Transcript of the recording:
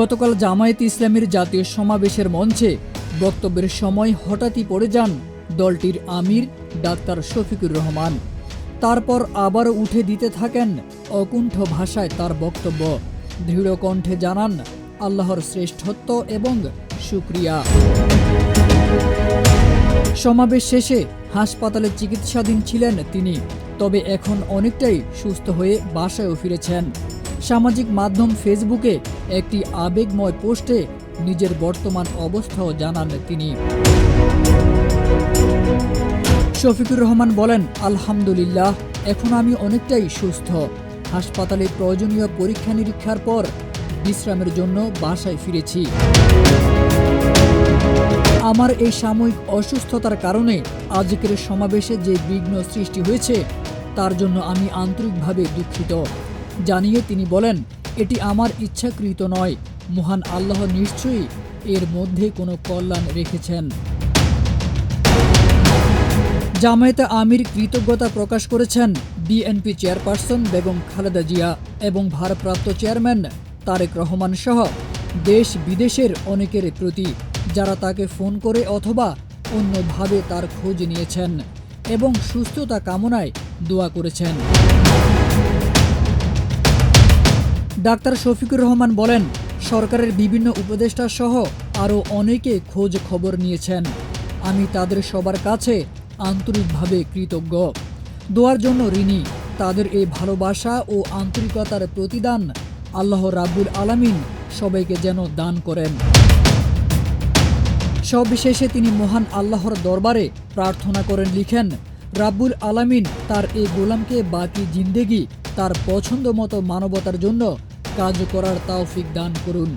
গতকাল জামায়াতে ইসলামীর জাতীয় সমাবেশের মঞ্চে বক্তব্যের সময় হঠাৎই পড়ে যান দলটির আমির ডাক্তার শফিকুর রহমান। তারপর আবারও উঠে দিতে থাকেন অকুণ্ঠ ভাষায় তার বক্তব্য। দৃঢ় কণ্ঠে জানান আল্লাহর শ্রেষ্ঠত্ব এবং শুকরিয়া। সমাবেশ শেষে হাসপাতালে চিকিৎসাধীন ছিলেন তিনি, তবে এখন অনেকটাই সুস্থ হয়ে বাসায়ও ফিরেছেন। সামাজিক মাধ্যম ফেসবুকে একটি আবেগময় পোস্টে নিজের বর্তমান অবস্থাও জানান তিনি। শফিকুর রহমান বলেন, আলহামদুলিল্লাহ, এখন আমি অনেকটাই সুস্থ। হাসপাতালে প্রয়োজনীয় পরীক্ষা নিরীক্ষার পর বিশ্রামের জন্য বাসায় ফিরেছি। আমার এই সাময়িক অসুস্থতার কারণে আজকের সমাবেশে যে বিঘ্ন সৃষ্টি হয়েছে তার জন্য আমি আন্তরিকভাবে দুঃখিত জানিয়ে তিনি বলেন, এটি আমার ইচ্ছাকৃত নয়। মহান আল্লাহ নিশ্চয়ই এর মধ্যে কোনো কল্যাণ রেখেছেন। জামায়াতে আমির কৃতজ্ঞতা প্রকাশ করেছেন বিএনপি চেয়ারপারসন বেগম খালেদা জিয়া এবং ভারপ্রাপ্ত চেয়ারম্যান তারেক রহমান সহ দেশ বিদেশের অনেকের প্রতি, যারা তাকে ফোন করে অথবা অন্যভাবে তার খোঁজ নিয়েছেন এবং সুস্থতা কামনায় দোয়া করেছেন। ডাক্তার শফিকুর রহমান বলেন, সরকারের বিভিন্ন উপদেষ্টা সহ আরও অনেকে খোঁজ খবর নিয়েছেন। আমি তাদের সবার কাছে আন্তরিকভাবে কৃতজ্ঞ। দোয়ার জন্য ঋণী। তাদের এই ভালোবাসা ও আন্তরিকতার প্রতিদান আল্লাহ রাব্বুল আলামিন সবাইকে যেন দান করেন। সবশেষে তিনি মহান আল্লাহর দরবারে প্রার্থনা করেন, লিখেন, রাব্বুল আলামিন তার এই গোলামকে বাকি জিন্দেগি তার পছন্দ মতো মানবতার জন্য কাজ করার তৌফিক দান করুন।